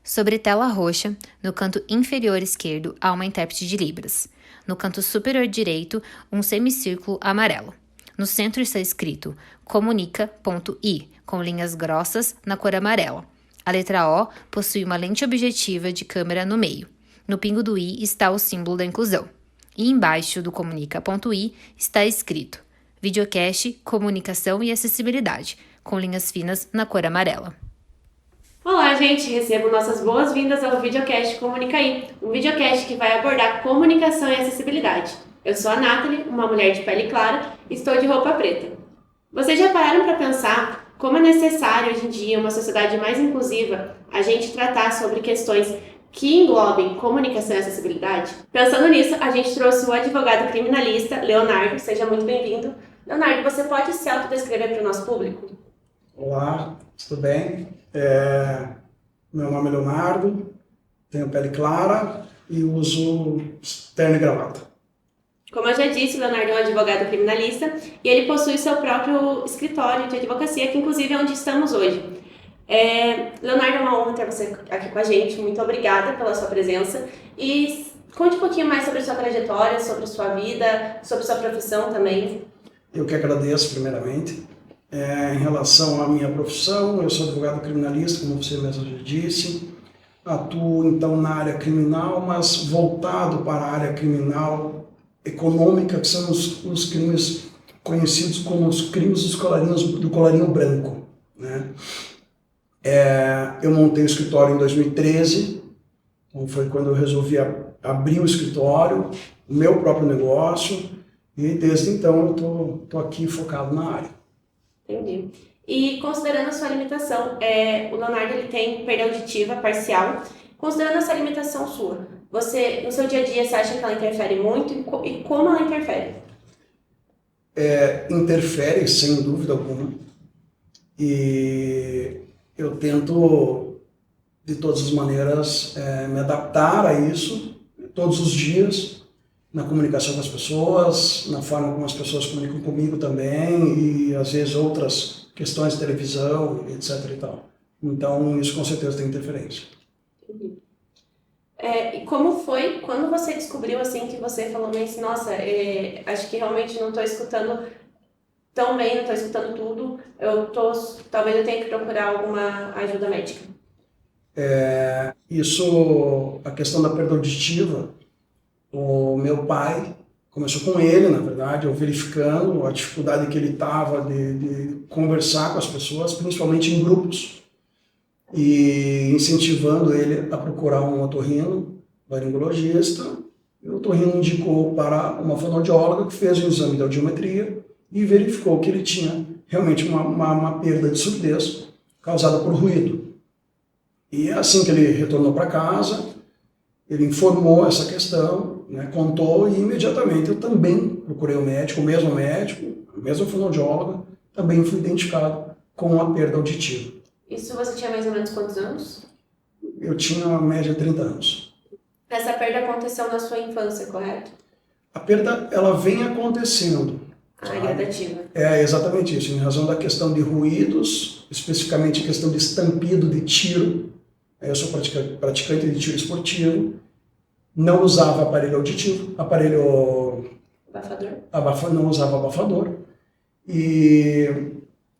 Sobre tela roxa, no canto inferior esquerdo há uma intérprete de Libras. No canto superior direito, um semicírculo amarelo. No centro está escrito comunica.i, com linhas grossas na cor amarela. A letra O possui uma lente objetiva de câmera no meio. No pingo do I está o símbolo da inclusão. E embaixo do comunica.i está escrito Videocast, Comunicação e Acessibilidade, com linhas finas na cor amarela. Olá, gente! Recebo nossas boas-vindas ao Videocast Comunicaí, um videocast que vai abordar comunicação e acessibilidade. Eu sou a Nathalie, uma mulher de pele clara, e estou de roupa preta. Vocês já pararam para pensar como é necessário hoje em dia, uma sociedade mais inclusiva, a gente tratar sobre questões que englobem comunicação e acessibilidade? Pensando nisso, a gente trouxe o advogado criminalista Leonardo. Seja muito bem-vindo. Leonardo, você pode se autodescrever para o nosso público? Olá, tudo bem? Meu nome é Leonardo, tenho pele clara e uso terno e gravata. Como eu já disse, o Leonardo é um advogado criminalista e ele possui seu próprio escritório de advocacia, que inclusive é onde estamos hoje. Leonardo, é uma honra ter você aqui com a gente. Muito obrigada pela sua presença. E conte um pouquinho mais sobre a sua trajetória, sobre a sua vida, sobre a sua profissão também. Eu que agradeço, primeiramente. Em relação à minha profissão, eu sou advogado criminalista, como você mesmo já disse. Atuo, então, na área criminal, mas voltado para a área criminal econômica, que são os crimes conhecidos como os crimes do colarinho branco, né? Eu montei o escritório em 2013, então foi quando eu resolvi abrir o escritório, o meu próprio negócio, e desde então eu estou aqui focado na área. Entendi. E considerando a sua limitação, o Leonardo ele tem perda auditiva parcial. Considerando essa limitação sua, você, no seu dia a dia, você acha que ela interfere muito e como ela interfere? Interfere, sem dúvida alguma. E eu tento, de todas as maneiras, me adaptar a isso, todos os dias, na comunicação com as pessoas, na forma como as pessoas comunicam comigo também, e às vezes outras questões de televisão, etc. e tal. Então, isso com certeza tem interferência. E como foi quando você descobriu assim que você falou, mas nossa, acho que realmente não estou escutando tão bem, não estou escutando tudo, talvez eu tenha que procurar alguma ajuda médica? A questão da perda auditiva, o meu pai, começou com ele, na verdade, eu verificando a dificuldade que ele estava de conversar com as pessoas, principalmente em grupos, e incentivando ele a procurar um otorrino, laringologista. E o otorrino indicou para uma fonoaudióloga que fez um exame de audiometria e verificou que ele tinha realmente uma perda de surdez causada por ruído. E assim que ele retornou para casa, ele informou essa questão, né, contou, e imediatamente eu também procurei o médico, a mesma fonoaudióloga, também fui identificado com a perda auditiva. Isso você tinha mais ou menos quantos anos? Eu tinha uma média de 30 anos. Essa perda aconteceu na sua infância, correto? A perda, ela vem acontecendo. É gradativa. É exatamente isso, em razão da questão de ruídos, especificamente a questão de estampido de tiro. Eu sou praticante de tiro esportivo, não usava aparelho auditivo, não usava abafador, e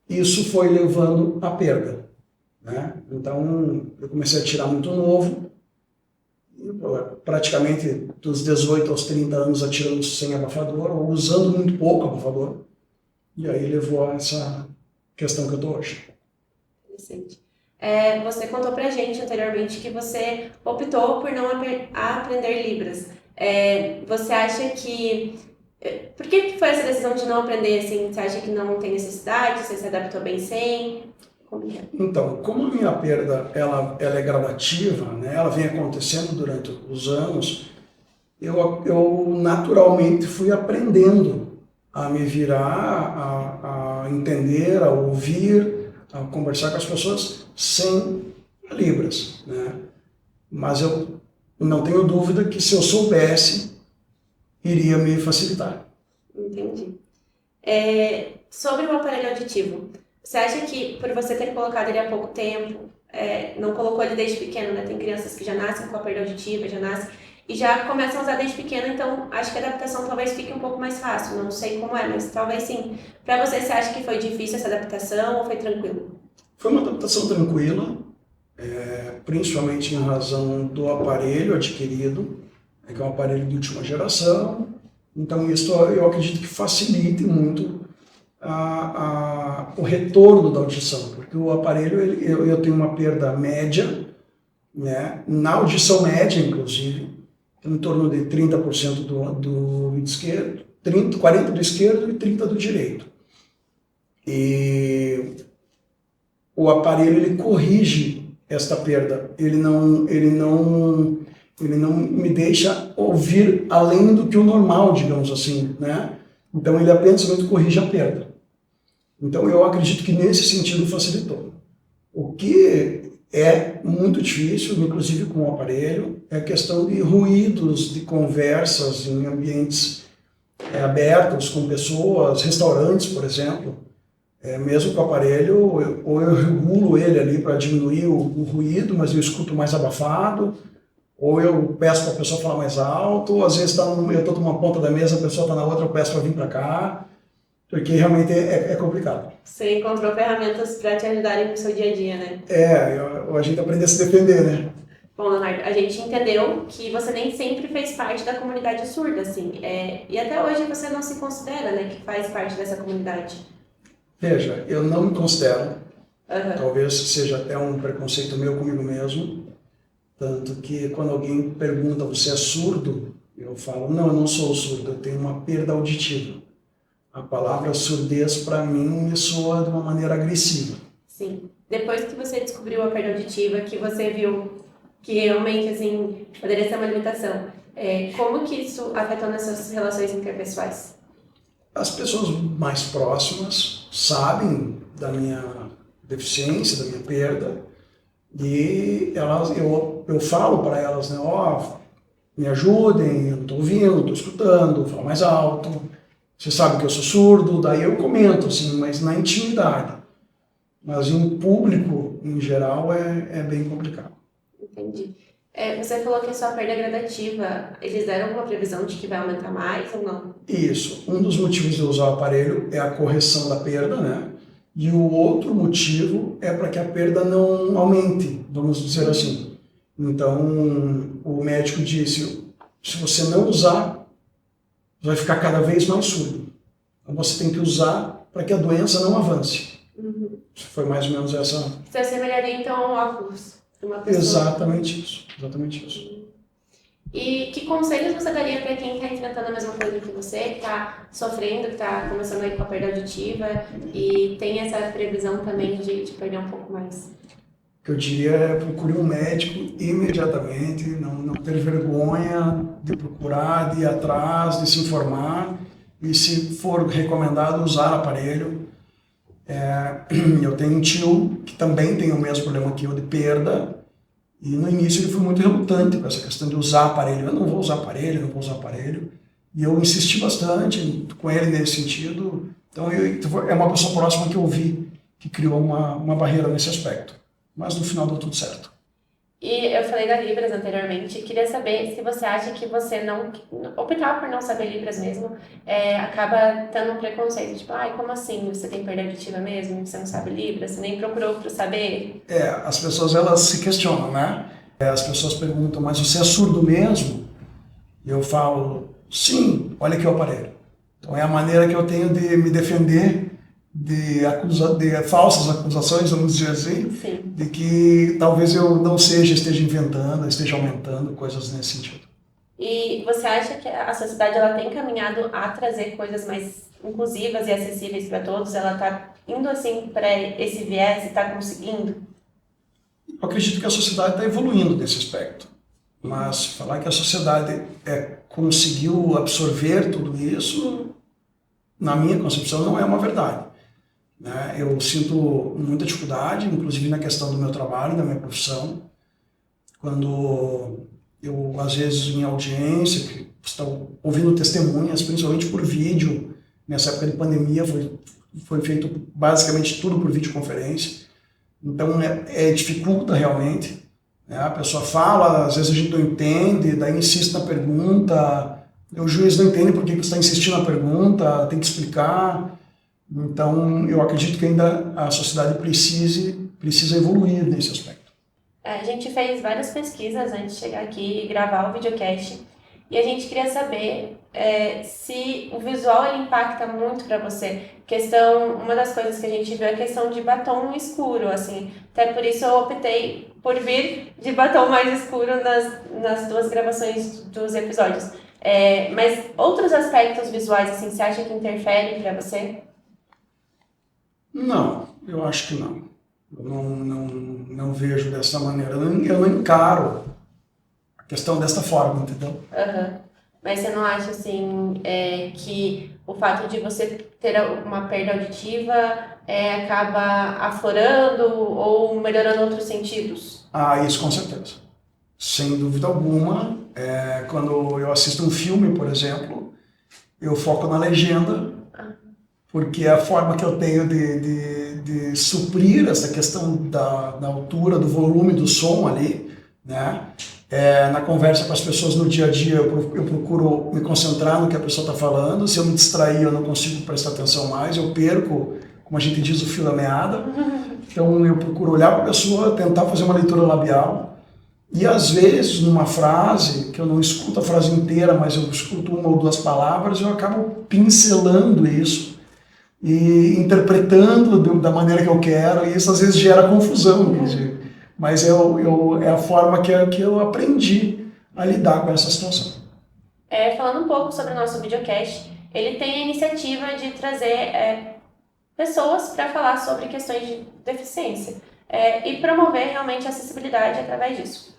isso foi levando à perda, né? Então, eu comecei a tirar muito novo, praticamente dos 18 aos 30 anos atirando sem abafador, ou usando muito pouco abafador, e aí levou a essa questão que eu estou hoje. Interessante. Você contou pra gente anteriormente que você optou por não aprender Libras. Você acha que... Por que foi essa decisão de não aprender? Assim, você acha que não tem necessidade? Você se adaptou bem sem? Como é? Então, como a minha perda ela é gradativa, né, ela vem acontecendo durante os anos, eu naturalmente fui aprendendo a me virar, a entender, a ouvir, a conversar com as pessoas sem Libras, né? Mas eu não tenho dúvida que se eu soubesse, iria me facilitar. Entendi. Sobre o aparelho auditivo, você acha que por você ter colocado ele há pouco tempo, não colocou ele desde pequeno, né? Tem crianças que já nascem com a perda auditiva, já nascem e já começam a usar desde pequeno, então acho que a adaptação talvez fique um pouco mais fácil, não sei como é, mas talvez sim. Para você acha que foi difícil essa adaptação ou foi tranquilo? Foi uma adaptação tranquila, principalmente em razão do aparelho adquirido, que é um aparelho de última geração, então isso eu acredito que facilite muito o retorno da audição, porque o aparelho, eu tenho uma perda média, né, na audição média, inclusive, em torno de 30% do esquerdo, 40% do esquerdo e 30% do direito. E o aparelho, ele corrige esta perda, ele não me deixa ouvir além do que o normal, digamos assim, né? Então ele apenas corrige a perda. Então eu acredito que nesse sentido facilitou. O que é muito difícil, inclusive com o aparelho, é a questão de ruídos, de conversas em ambientes abertos, com pessoas, restaurantes, por exemplo. Mesmo com o aparelho, ou eu regulo ele ali para diminuir o ruído, mas eu escuto mais abafado, ou eu peço para a pessoa falar mais alto, ou às vezes eu estou numa ponta da mesa, a pessoa está na outra, eu peço para vir para cá, porque realmente é complicado. Você encontrou ferramentas para te ajudarem no seu dia a dia, né? A gente aprende a se defender, né? Bom, Leonardo, a gente entendeu que você nem sempre fez parte da comunidade surda, assim, e até hoje você não se considera, né, que faz parte dessa comunidade. Veja, eu não me considero, talvez seja até um preconceito meu comigo mesmo, tanto que quando alguém pergunta, você é surdo? Eu falo, não, eu não sou surdo, eu tenho uma perda auditiva. A palavra surdez, para mim, me soa de uma maneira agressiva. Sim. Depois que você descobriu a perda auditiva, que você viu que realmente, assim, poderia ser uma limitação, como que isso afetou nas suas relações interpessoais? As pessoas mais próximas sabem da minha deficiência, da minha perda, e eu falo para elas, né, me ajudem, eu não estou ouvindo, não estou escutando, falo mais alto, você sabe que eu sou surdo, daí eu comento, assim, mas na intimidade. Mas em público, em geral, é bem complicado. Entendi. Você falou que a sua perda é gradativa. Eles deram alguma previsão de que vai aumentar mais ou não? Isso. Um dos motivos de usar o aparelho é a correção da perda, né? E o outro motivo é para que a perda não aumente, vamos dizer assim. Então, o médico disse, se você não usar, vai ficar cada vez mais surdo. Então, você tem que usar para que a doença não avance. Uhum. Foi mais ou menos essa... Você assemelharia, então, ao óculos de uma pessoa? Exatamente isso. Exatamente isso. E que conselhos você daria para quem está enfrentando a mesma coisa que você, que está sofrendo, que está começando aí com a perda auditiva e tem essa previsão também de perder um pouco mais? O que eu diria é procure um médico imediatamente, não ter vergonha de procurar, de ir atrás, de se informar e, se for recomendado, usar aparelho. Eu tenho um tio que também tem o mesmo problema que eu de perda. E no início ele foi muito relutante com essa questão de usar aparelho. Eu não vou usar aparelho, não vou usar aparelho. E eu insisti bastante com ele nesse sentido. Então é uma pessoa próxima que eu vi que criou uma barreira nesse aspecto. Mas no final deu tudo certo. E eu falei da Libras anteriormente. Queria saber se você acha que você não optar por não saber Libras mesmo acaba tendo um preconceito. Tipo, como assim? Você tem perda auditiva mesmo? Você não sabe Libras? Você nem procurou para saber? As pessoas elas se questionam, né? As pessoas perguntam, mas você é surdo mesmo? E eu falo, sim, olha aqui o aparelho. Então é a maneira que eu tenho de me defender de falsas acusações, vamos dizer assim, sim, de que talvez eu não esteja inventando, esteja aumentando, coisas nesse sentido. E você acha que a sociedade ela tem caminhado a trazer coisas mais inclusivas e acessíveis para todos? Ela está indo assim para esse viés e está conseguindo? Eu acredito que a sociedade está evoluindo nesse aspecto, mas falar que a sociedade conseguiu absorver tudo isso, na minha concepção, não é uma verdade. Eu sinto muita dificuldade, inclusive na questão do meu trabalho, da minha profissão, quando eu, às vezes, em audiência, que estou ouvindo testemunhas, principalmente por vídeo, nessa época de pandemia foi feito basicamente tudo por videoconferência, Então, dificulta realmente. Né? A pessoa fala, às vezes a gente não entende, daí insiste na pergunta, o juiz não entende por que você está insistindo na pergunta, tem que explicar. Então, eu acredito que ainda a sociedade precisa evoluir nesse aspecto. A gente fez várias pesquisas antes de chegar aqui e gravar o videocast. E a gente queria saber se o visual ele impacta muito para você. Uma das coisas que a gente viu é a questão de batom escuro, assim. Até por isso eu optei por vir de batom mais escuro nas duas gravações dos episódios. Mas outros aspectos visuais, assim, você acha que interferem para você? Não, eu acho que não. Eu não vejo dessa maneira. Eu não encaro a questão desta forma, entendeu? Uhum. Mas você não acha, assim, que o fato de você ter uma perda auditiva acaba aflorando ou melhorando outros sentidos? Ah, isso com certeza. Sem dúvida alguma. Quando eu assisto um filme, por exemplo, eu foco na legenda, porque é a forma que eu tenho de suprir essa questão da altura, do volume do som ali, né? Na conversa com as pessoas no dia a dia, eu procuro me concentrar no que a pessoa está falando. Se eu me distrair, eu não consigo prestar atenção mais, eu perco, como a gente diz, o fio da meada. Então, eu procuro olhar para a pessoa, tentar fazer uma leitura labial. E, às vezes, numa frase, que eu não escuto a frase inteira, mas eu escuto uma ou duas palavras, eu acabo pincelando isso e interpretando da maneira que eu quero, e isso às vezes gera confusão, inclusive. Mas é a forma que eu aprendi a lidar com essa situação. Falando um pouco sobre o nosso videocast, ele tem a iniciativa de trazer pessoas para falar sobre questões de deficiência e promover realmente a acessibilidade através disso.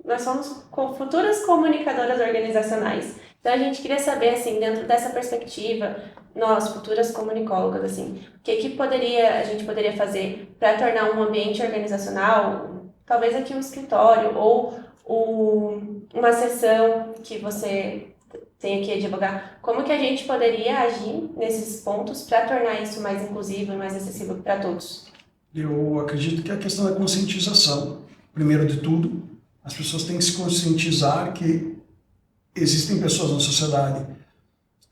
Nós somos futuras comunicadoras organizacionais, então a gente queria saber, assim, dentro dessa perspectiva, nós, futuras comunicólogas, assim, o que a gente poderia fazer para tornar um ambiente organizacional, talvez aqui um escritório ou uma sessão que você tem que advogar, como que a gente poderia agir nesses pontos para tornar isso mais inclusivo e mais acessível para todos? Eu acredito que é a questão da conscientização. Primeiro de tudo, as pessoas têm que se conscientizar que existem pessoas na sociedade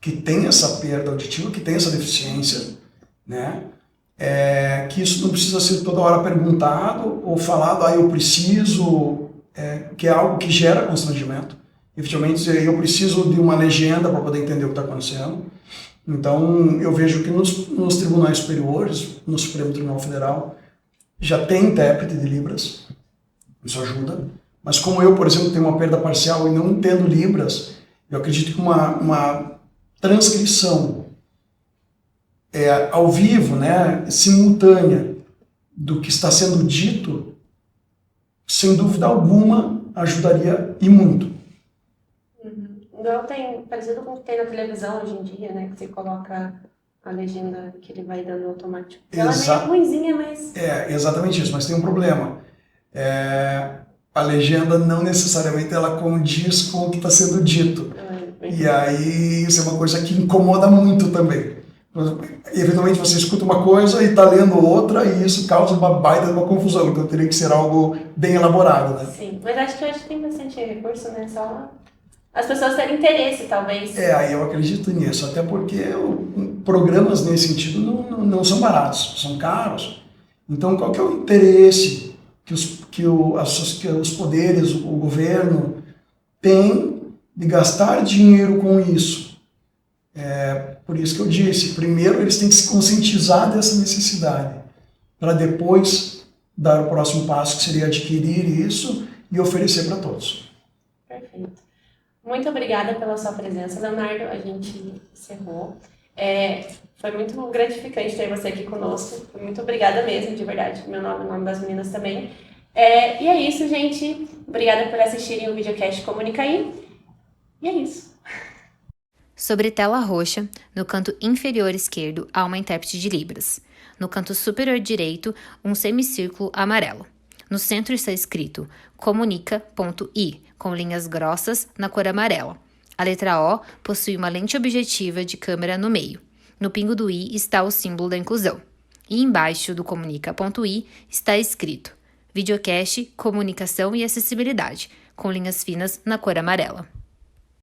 que têm essa perda auditiva, que têm essa deficiência, né? Que isso não precisa ser toda hora perguntado ou falado, eu preciso, que é algo que gera constrangimento. Efetivamente, eu preciso de uma legenda para poder entender o que está acontecendo. Então, eu vejo que nos tribunais superiores, no Supremo Tribunal Federal, já tem intérprete de Libras, isso ajuda. Mas como eu, por exemplo, tenho uma perda parcial e não entendo Libras, eu acredito que uma transcrição ao vivo, né, simultânea, do que está sendo dito, sem dúvida alguma, ajudaria e muito. Igual parecido com o que tem na televisão hoje em dia, né? Que você coloca a legenda que ele vai dando automático. Ela é meio ruinzinha, mas... Exatamente isso, mas tem um problema. A legenda não necessariamente ela condiz com o que está sendo dito. E aí isso é uma coisa que incomoda muito também. Eventualmente você escuta uma coisa e está lendo outra e isso causa uma baita de uma confusão. Então teria que ser algo bem elaborado, né? Sim, mas acho que hoje tem bastante recurso, né? Só as pessoas terem interesse, talvez. Aí eu acredito nisso, até porque programas nesse sentido não são baratos, são caros. Então qual que é o interesse que os poderes, o governo tem de gastar dinheiro com isso? Por isso que eu disse, primeiro eles têm que se conscientizar dessa necessidade, para depois dar o próximo passo, que seria adquirir isso e oferecer para todos. Perfeito. Muito obrigada pela sua presença, Leonardo. A gente encerrou. Foi muito gratificante ter você aqui conosco. Muito obrigada mesmo, de verdade. Meu nome, o nome das meninas também. E é isso, gente. Obrigada por assistirem o videocast Comunica Aí. E é isso. Sobre tela roxa, no canto inferior esquerdo há uma intérprete de Libras. No canto superior direito, um semicírculo amarelo. No centro está escrito comunica.i, com linhas grossas na cor amarela. A letra O possui uma lente objetiva de câmera no meio. No pingo do I está o símbolo da inclusão. E embaixo do comunica.i está escrito Videocast, Comunicação e Acessibilidade, com linhas finas na cor amarela.